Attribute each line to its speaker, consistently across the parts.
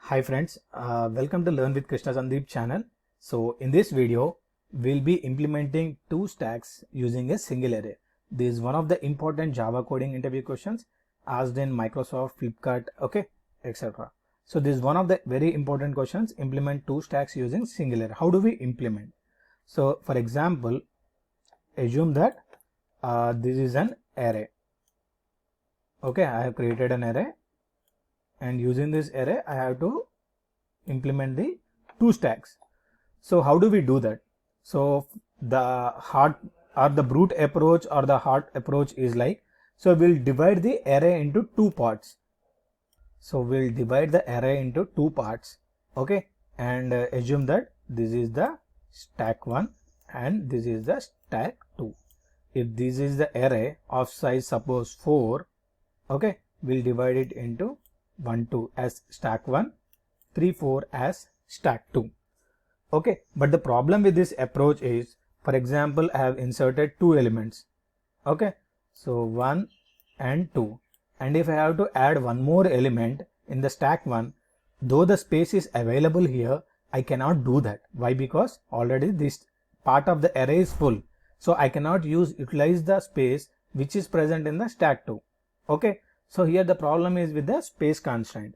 Speaker 1: Hi friends, welcome to Learn with Krishna Sandeep channel. So in this video, we'll be implementing two stacks using a single array. This is one of the important Java coding interview questions asked in Microsoft, Flipkart, okay, etc. So this is one of the very important questions, implement two stacks using single array. How do we implement? So for example, assume that this is an array. Okay, I have created an array. And using this array, I have to implement the two stacks. So how do we do that? So the hard or the brute approach or the hard approach is like, so we'll divide the array into two parts. So we'll divide the array into two parts. Okay. And assume that this is the stack 1 and this is the stack 2. If this is the array of size suppose 4, okay, we'll divide it into 1 2 as stack 1, 3 4 as stack 2. Okay, but the problem with this approach is, for example, I have inserted two elements. Okay, so 1 and 2, and if I have to add one more element in the stack 1, though the space is available here, I cannot do that. Why? Because already this part of the array is full, so I cannot utilize the space which is present in the stack 2. Okay, so here the problem is with the space constraint.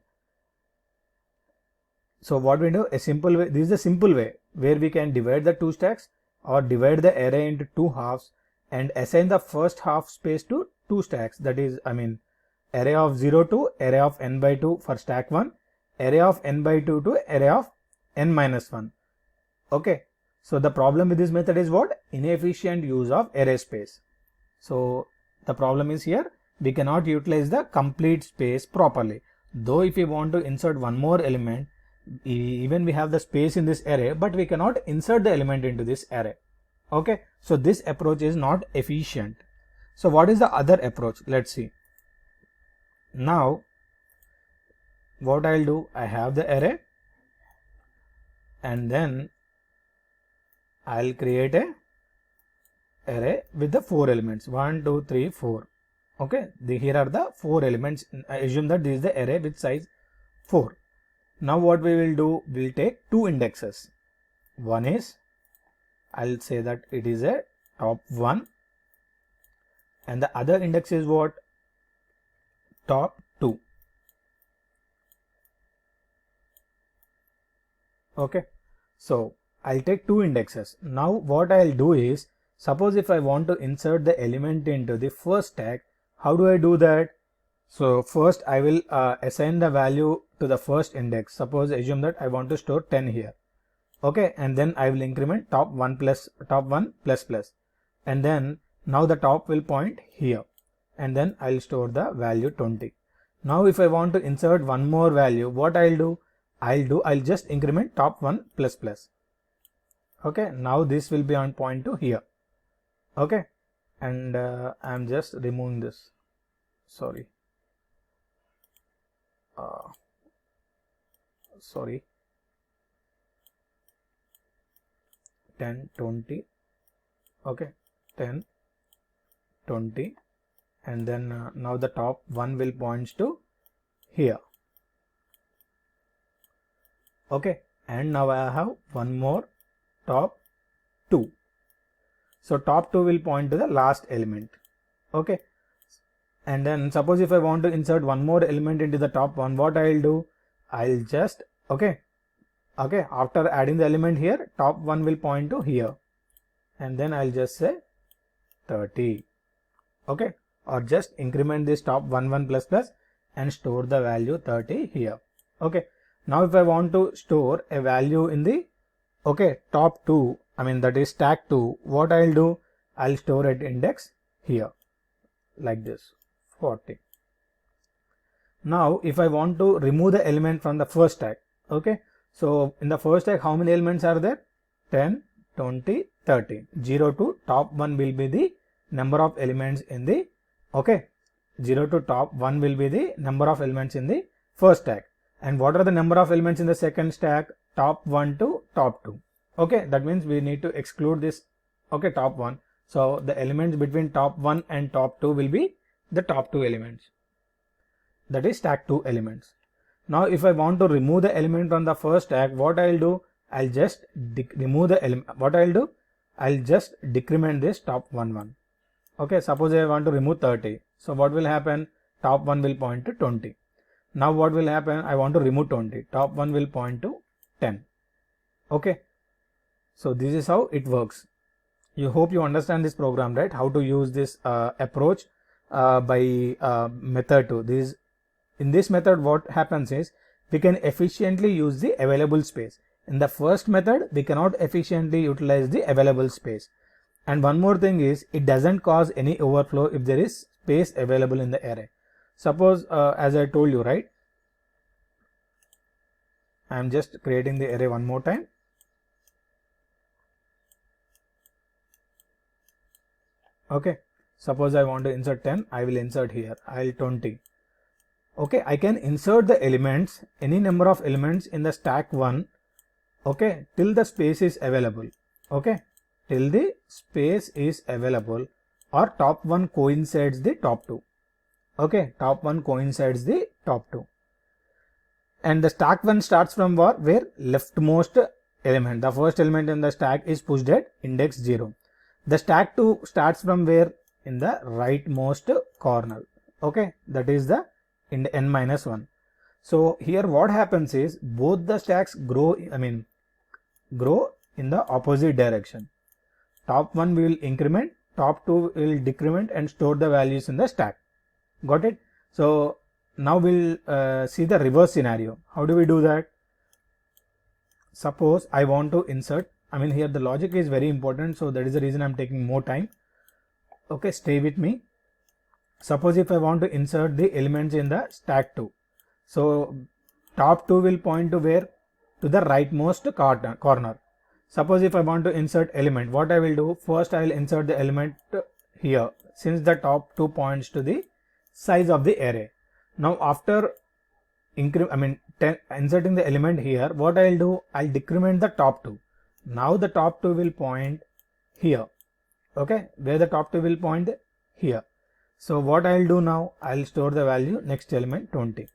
Speaker 1: So what we do, a simple way, this is a simple way where we can divide the two stacks or divide the array into two halves and assign the first half space to two stacks. That is, array of 0 to array of n by 2 for stack 1, array of n by 2 to array of n minus 1. Okay. So the problem with this method is what? Inefficient use of array space. So the problem is here, we cannot utilize the complete space properly. Though if we want to insert one more element, even we have the space in this array, but we cannot insert the element into this array. Okay, so this approach is not efficient. So what is the other approach? Let's see. Now what I'll do, I have the array and then I'll create a array with the 4 elements, 1 2 3 4. Okay, here are the 4 elements. I assume that this is the array with size 4. Now what we will do, we'll take two indexes. One is, I'll say that it is a top 1 and the other index is what? Top 2. Okay, so I'll take two indexes. Now what I'll do is, suppose if I want to insert the element into the first stack, how do I do that? So first I will assign the value to the first index. Suppose assume that I want to store 10 here. Okay, and then I will increment top 1 plus plus, and then now the top will point here, and then I'll store the value 20. Now if I want to insert one more value, what I'll do, I'll just increment top 1 plus. Okay, now this will be on point to here. Okay, and I'm just removing this. Sorry. 10 20. Okay, 10 20, and then now the top 1 will points to here. Okay, and now I have one more top 2. So top 2 will point to the last element. Okay, and then suppose if I want to insert one more element into the top 1, what I'll do, I'll just after adding the element here, top 1 will point to here, and then I'll just say 30. Okay, or just increment this top 1 plus and store the value 30 here. Okay, now if I want to store a value in the top 2, that is stack 2, what I'll do, I'll store at index here like this, 40. Now if I want to remove the element from the first stack, okay, so in the first stack how many elements are there? 10 20 30. 0 to top 1 will be the number of elements in the 0 to top 1 will be the number of elements in the first stack. And what are the number of elements in the second stack? Top 1 to top 2. Okay, that means we need to exclude this top 1. So the elements between top 1 and top 2 will be the top 2 elements. That is stack 2 elements. Now if I want to remove the element from the first stack, what I'll do, I'll just remove the element. What I'll do, I'll just decrement this top 1. Okay, suppose I want to remove 30. So what will happen? Top 1 will point to 20. Now what will happen? I want to remove 20. Top 1 will point to 10. Okay. So this is how it works. You hope you understand this program, right? How to use this approach by method 2. In this method, what happens is we can efficiently use the available space. In the first method, we cannot efficiently utilize the available space. And one more thing is, it doesn't cause any overflow if there is space available in the array. Suppose, as I told you, right? I am just creating the array one more time. Okay. Suppose I want to insert 10, I will insert here. I'll 20. Okay, I can insert the elements, any number of elements in the stack 1, okay, till the space is available, okay, till the space is available, or top 1 coincides the top 2, okay, top 1 coincides the top 2. And the stack 1 starts from where leftmost element, the first element in the stack is pushed at index 0. The stack 2 starts from where? In the rightmost corner, okay, that is the in the n-1. So here what happens is both the stacks grow in the opposite direction. Top 1 will increment, top 2 will decrement and store the values in the stack. Got it? So now we'll see the reverse scenario. How do we do that? Suppose I want to insert, here the logic is very important, so that is the reason I'm taking more time. Okay, stay with me. Suppose if I want to insert the elements in the stack 2. So top 2 will point to where? To the rightmost corner. Suppose if I want to insert element, what I will do? First I will insert the element here, since the top 2 points to the size of the array. Now after inserting the element here, what I will do? I'll decrement the top 2. Now the top 2 will point here. Okay, where the top 2 will point? Here. So what I'll do now, I'll store the value next element 20.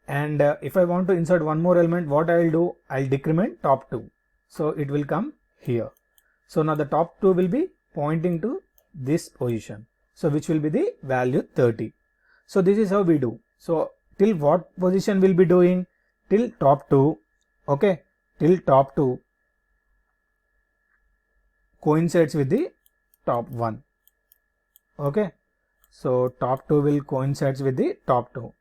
Speaker 1: And if I want to insert one more element, what I'll do, I'll decrement top 2. So it will come here. So now the top 2 will be pointing to this position. So which will be the value 30. So this is how we do. So till what position we'll be doing? Till top 2. Okay, till top 2 coincides with the top 1. Okay. So top 2 will coincides with the top 2.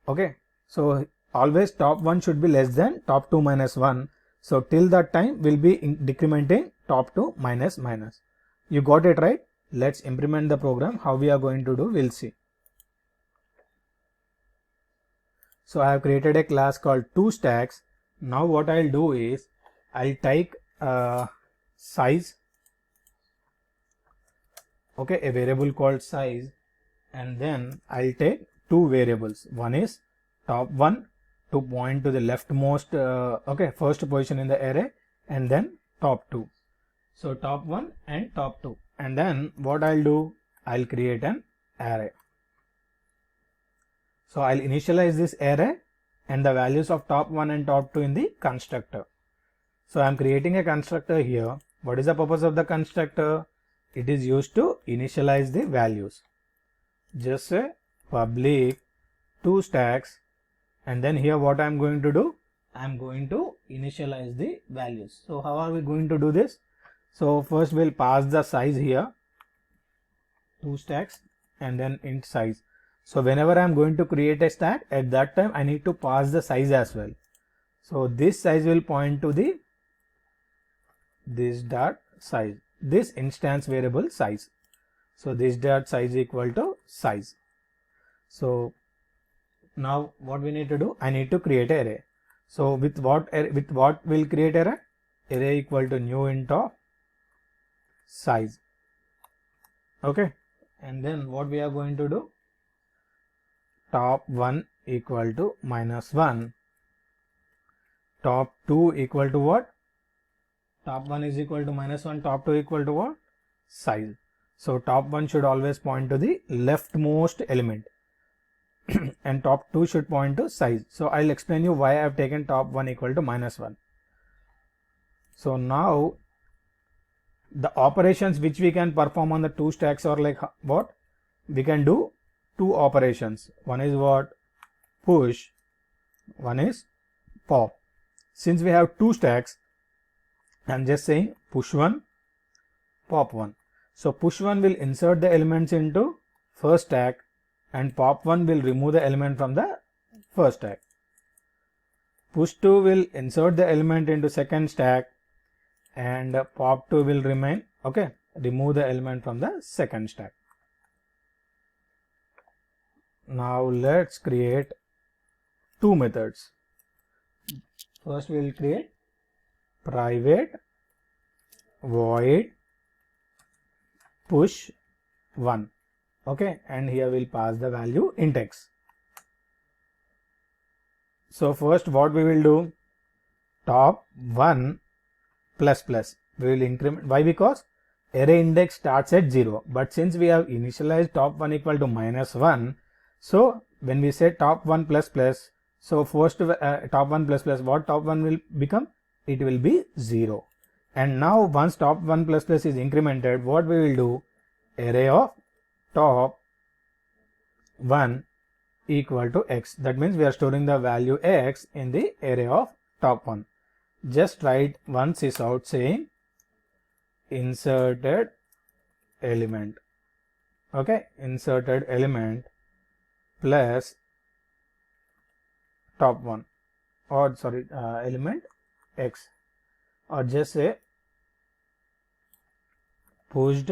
Speaker 1: Okay. So always top 1 should be less than top 2 minus 1. So till that time we'll be decrementing top 2 minus minus. You got it, right? Let's implement the program. How we are going to do, we'll see. So I have created a class called toStacks. Now what I'll do is I'll take size. Okay, a variable called size, and then I'll take two variables. One is top 1 to point to the leftmost first position in the array, and then top 2. So top 1 and top 2, and then what I'll do, I'll create an array. So I'll initialize this array and the values of top 1 and top 2 in the constructor. So I'm creating a constructor here. What is the purpose of the constructor? It is used to initialize the values. Just say public toStacks, and then here what I'm going to do, I'm going to initialize the values. So how are we going to do this? So first we'll pass the size here, toStacks, and then int size. So whenever I'm going to create a stack, at that time I need to pass the size as well. So this size will point to the this dot size, this instance variable size. So this dot size equal to size. So now what we need to do, I need to create an array. So with what will create array? Array equal to new int of size. Okay, and then what we are going to do, top 1 equal to -1, top 2 equal to what? Top 1 is equal to -1, top 2 equal to what? Size. So top 1 should always point to the leftmost element. and top 2 should point to size. So I'll explain you why I have taken top 1 equal to -1. So now the operations which we can perform on the two stacks are like what? We can do two operations. One is what? Push. One is pop. Since we have two stacks, I'm just saying push 1, pop 1. So push 1 will insert the elements into first stack and pop 1 will remove the element from the first stack. Push 2 will insert the element into second stack and pop 2 will remain, okay, remove the element from the second stack. Now let's create two methods. First we will create private void push 1, okay, and here we'll pass the value int x. So first what we will do, top 1 plus plus, we will increment. Why? Because array index starts at 0, but since we have initialized top 1 equal to -1, so when we say top 1 plus plus, so first top 1 plus plus, what top 1 will become? It will be 0. And now once top 1 plus plus is incremented, what we will do, array of top 1 equal to x. That means we are storing the value x in the array of top 1. Just write one sysout saying inserted element, okay, inserted element plus top 1, or sorry, element x, or just say pushed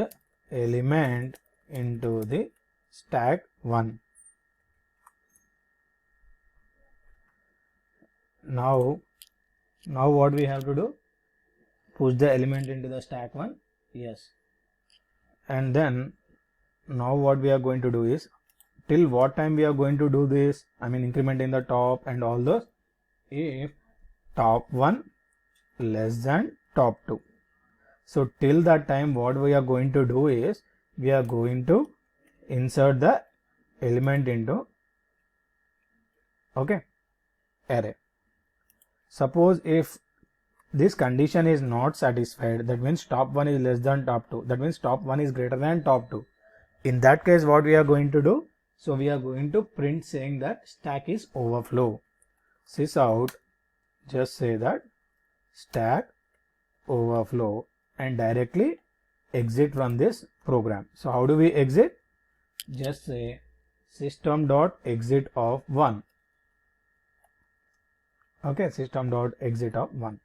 Speaker 1: element into the stack 1. Now what we have to do, push the element into the stack 1, yes, and then now what we are going to do is, till what time we are going to do this, I mean incrementing the top and all those, if top 1 less than top 2. So till that time what we are going to do is, we are going to insert the element into, okay, array. Suppose if this condition is not satisfied, that means top 1 is less than top 2, that means top 1 is greater than top 2. In that case what we are going to do, so we are going to print saying that stack is overflow. Sysout, just say that stack overflow and directly exit from this program. So how do we exit? Just say system.exit of 1. Okay, system.exit of 1.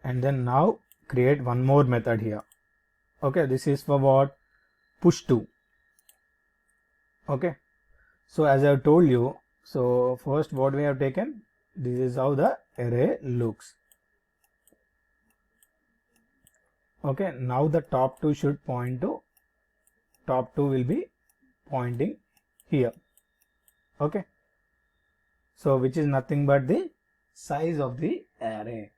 Speaker 1: And then now create one more method here. Okay, this is for what? Push 2. Okay, so as I have told you, so first what we have taken, this is how the array looks. Okay, now the top 2 should point to, top 2 will be pointing here. Okay, so which is nothing but the size of the array,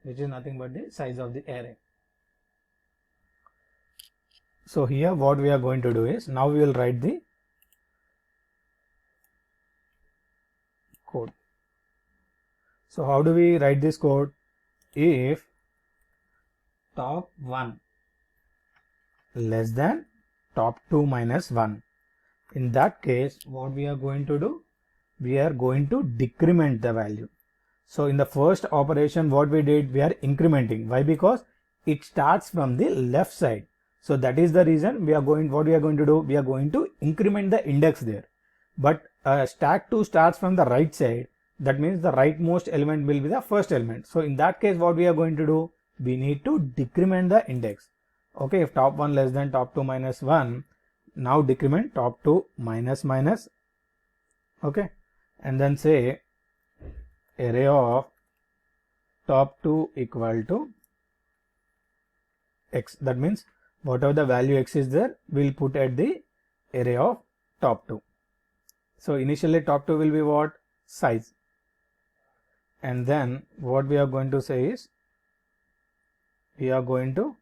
Speaker 1: which is nothing but the size of the array. So here what we are going to do is, now we will write the code. So how do we write this code? If top 1 less than top 2 minus 1, in that case what we are going to do, we are going to decrement the value. So in the first operation what we did, we are incrementing. Why? Because it starts from the left side. So that is the reason we are going, what we are going to do, we are going to increment the index there. But stack 2 starts from the right side, that means the rightmost element will be the first element. So in that case what we are going to do, we need to decrement the index. Okay, if top 1 less than top 2 minus 1, now decrement top 2 minus minus, okay, and then say array of top 2 equal to x. That means whatever the value x is there, we'll put at the array of top 2. So initially top 2 will be what? Size. And then what we are going to say is, we are going to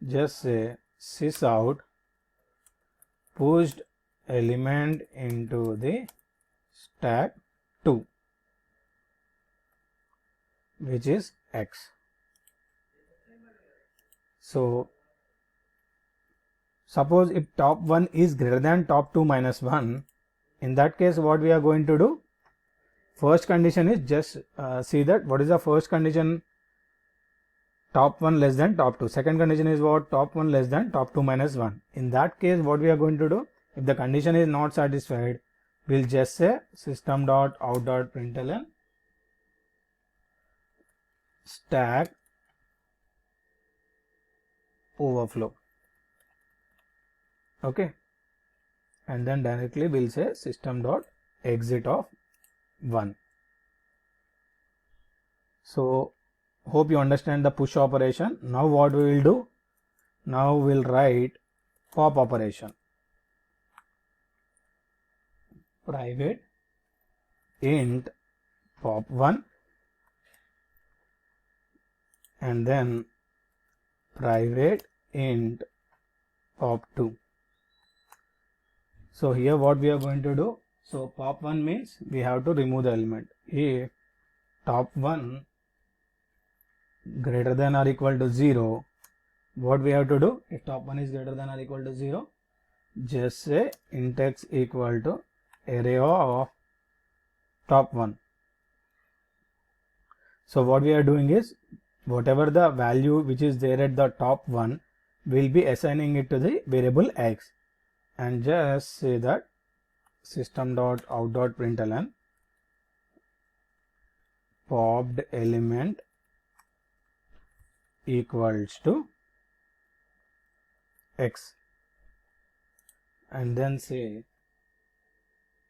Speaker 1: just say sysout pushed element into the stack 2, which is x. So suppose if top 1 is greater than top 2 minus 1, in that case what we are going to do? First condition is just see that what is the first condition? Top 1 less than top 2. Second condition is what? Top 1 less than top 2 minus 1. In that case what we are going to do? If the condition is not satisfied, we'll just say system.out.println stack overflow. Okay, and then directly we'll say system.exit of 1. So hope you understand the push operation. Now what we will do? Now we'll write pop operation. Private int pop1 and then private int pop2. So here what we are going to do? So pop1 means we have to remove the element. If top1 greater than or equal to 0, what we have to do? If top1 is greater than or equal to 0, just say int x equal to array of top1. So what we are doing is, whatever the value which is there at the top 1, we'll be assigning it to the variable x, and just say that system.out.println popped element equals to x, and then say,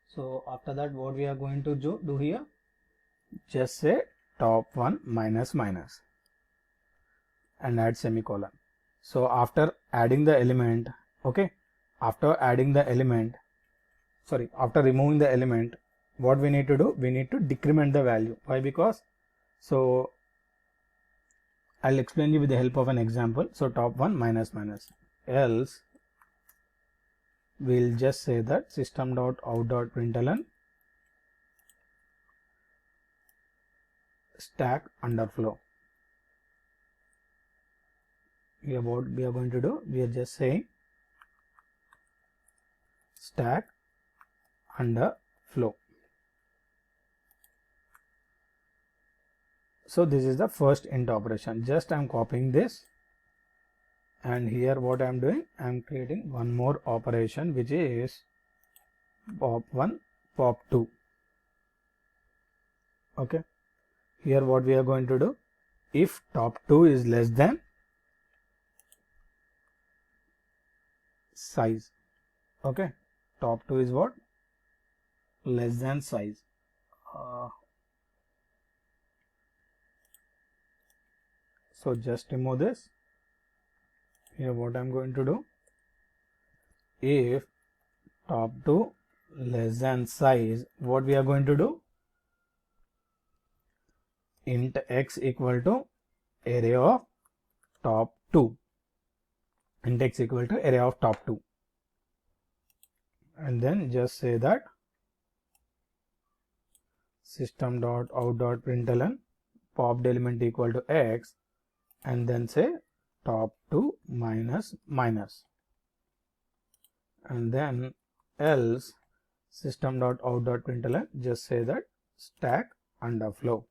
Speaker 1: so after that what we are going to do here? Just say top1 minus minus and add semicolon. So after adding the element, okay, after removing the element, what we need to do? We need to decrement the value. Why? Because, so I'll explain you with the help of an example. So top1 minus minus, else we'll just say that system.out.println stack underflow. Here what we are going to do? We are just saying stack underflow. So this is the first int operation. Just I am copying this, and here what I am doing? I am creating one more operation, which is pop1 pop2. Okay, here what we are going to do? If top2 is less than size, okay, top2 is what? Less than size. So just remove this. Here what I'm going to do? If top2 less than size, what we are going to do? Int x equal to array of top2. Int x equal to array of top2, and then just say that system.out.println popped element equal to x, and then say top2 minus minus, and then else system.out.println just say that stack underflow.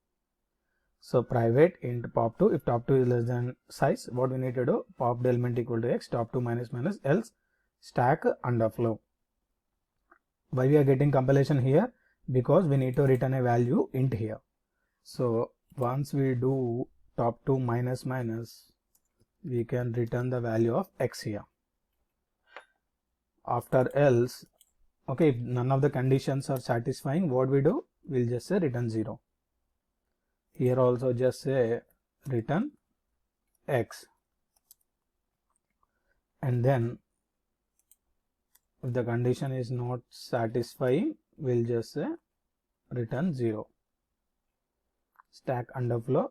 Speaker 1: So private int pop2, if top2 is less than size, what we need to do? Popped element equal to x, top2 minus minus, else stack underflow. Why we are getting compilation here? Because we need to return a value int here. So once we do top2 minus minus, we can return the value of x here. After else, okay, if none of the conditions are satisfying, what we do? We'll just say return 0. Here also just say return x, and then if the condition is not satisfying, we'll just say return 0. Stack underflow,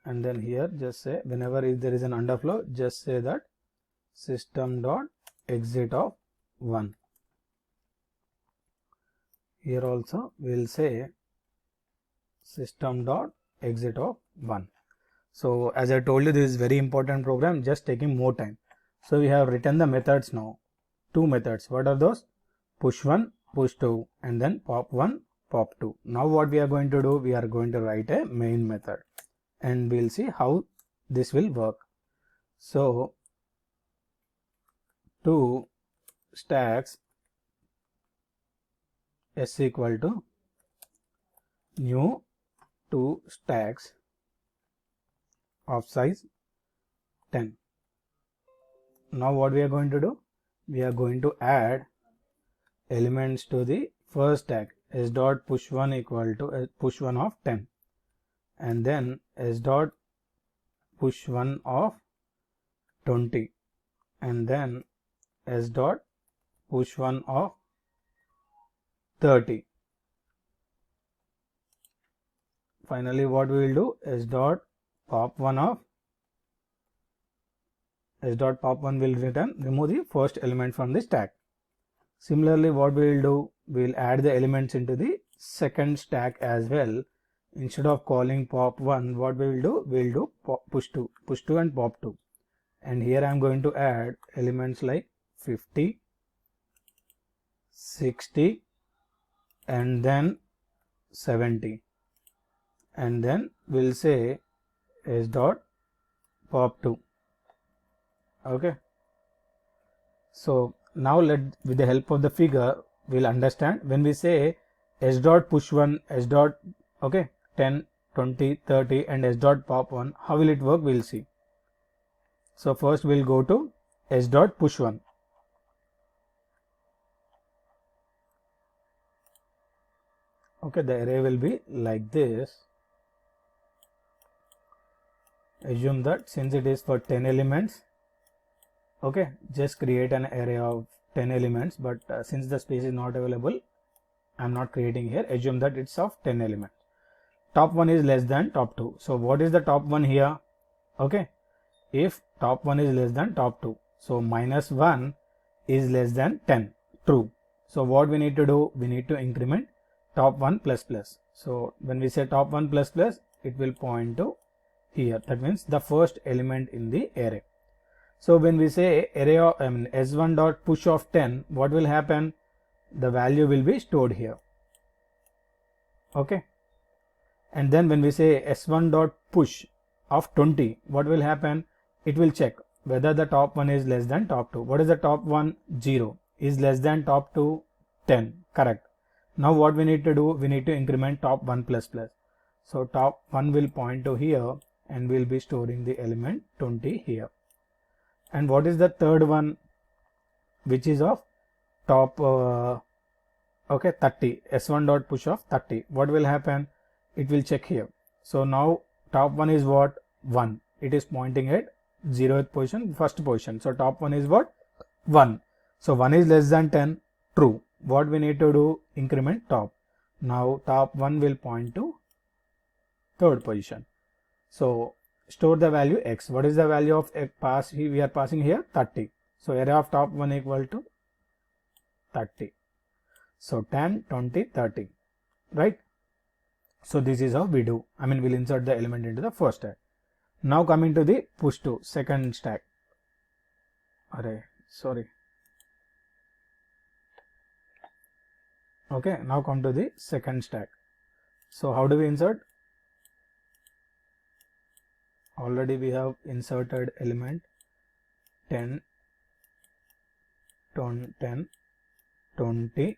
Speaker 1: and then here just say, whenever if there is an underflow, just say that system dot exit of 1. Here also we will say system dot exit of 1. So as I told you, this is very important program, just taking more time. So we have written the methods now. 2 methods. What are those? Push 1, push 2, and then pop 1, pop 2. Now what we are going to do? We are going to write a main method and we'll see how this will work. So 2 stacks s equal to new 2 stacks of size 10. Now what we are going to do? We are going to add elements to the first stack. S dot push 1 equal to push 1 of 10, and then s dot push 1 of 20, and then s dot push 1 of 30. Finally what we will do? S dot pop 1 of s dot pop 1 will remove the first element from the stack. Similarly what we will do? We will add the elements into the second stack as well. Instead of calling pop 1, what we will do? We will do push 2 and pop 2. And here I am going to add elements like 50, 60, and then 70. And then we'll say s dot pop 2. Okay. So now with the help of the figure, we'll understand when we say s dot push 1, s dot, okay, 10, 20, 30, and s dot pop 1, how will it work? We'll see. So first we'll go to s dot push 1. Okay, the array will be like this. Assume that since it is for 10 elements, okay, just create an array of 10 elements, but since the space is not available, I'm not creating here. Assume that it's of 10 elements. Top 1 is less than top 2. So what is the top 1 here? Okay, if top 1 is less than top 2, so minus 1 is less than 10, true. So what we need to do? We need to increment top 1 plus plus. So when we say top 1 plus plus, it will point to here. That means the first element in the array. So when we say array of s1 dot push of 10, what will happen? The value will be stored here. Okay. And then when we say s1 dot push of 20, what will happen? It will check whether the top 1 is less than top 2. What is the top 1? 0. Is less than top 2? 10. Correct. Now what we need to do? We need to increment top 1 plus plus. So top 1 will point to here and we'll be storing the element 20 here. And what is the third one, which is of top okay, 30, s1 dot push of 30. What will happen? It will check here. So now top 1 is what? 1. It is pointing at 0th position, first position. So top 1 is what? 1. So 1 is less than 10, true. What we need to do? Increment top. Now top 1 will point to third position. So store the value x. What is the value of x we are passing here? 30. So array of top 1 equal to 30. So 10, 20, 30, right? So this is how we do. I mean, we'll insert the element into the first stack. Now coming to the push to second stack. Array, sorry. Okay, now come to the second stack. So how do we insert? Already we have inserted element 10, 10, 20,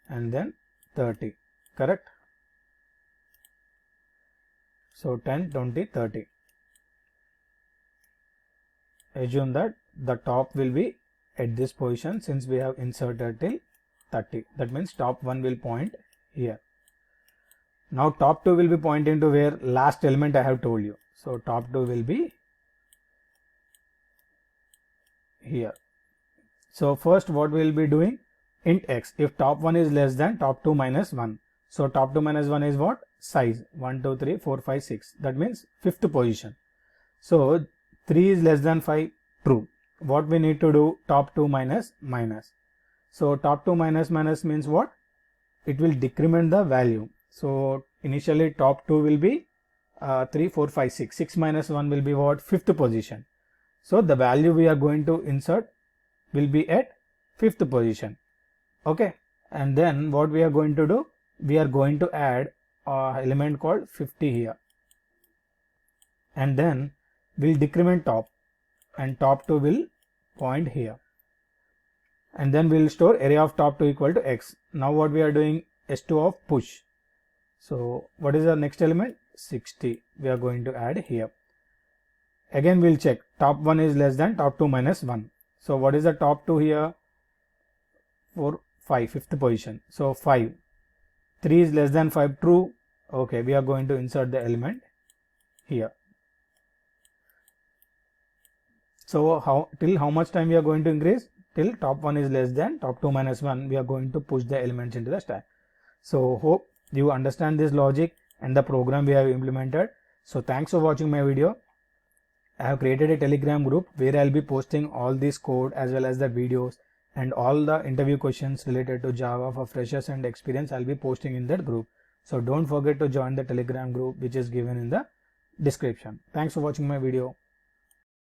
Speaker 1: and then 30, correct? So 10, 20, 30. Assume that the top will be at this position since we have inserted till 30. That means top 1 will point here. Now top 2 will be pointing to where? Last element I have told you. So top 2 will be here. So first what we will be doing? Int x. If top 1 is less than top 2 minus 1. So top 2 minus 1 is what? Size. 1, 2, 3, 4, 5, 6. That means 5th position. So 3 is less than 5, true. What we need to do, top 2 minus minus. So top 2 minus minus means what? It will decrement the value. So initially top 2 will be 3, 4, 5, 6. 6 minus 1 will be what? 5th position. So the value we are going to insert will be at 5th position. Okay. And then what we are going to do? We are going to add an element called 50 here. And then we'll decrement top, and top 2 will point here. And then we'll store array of top 2 equal to x. Now what we are doing? S2 of push. So what is the next element? 60. We are going to add here. Again we'll check top 1 is less than top 2 minus 1. So what is the top 2 here? 4, 5, 5th position. So 5. 3 is less than 5, true. Okay, we are going to insert the element here. So till how much time we are going to increase? Till top 1 is less than top 2 minus 1, we are going to push the elements into the stack. So hope you understand this logic and the program we have implemented. So thanks for watching my video. I have created a Telegram group where I'll be posting all this code as well as the videos and all the interview questions related to Java for freshers and experience. I'll be posting in that group. So don't forget to join the Telegram group which is given in the description. Thanks for watching my video.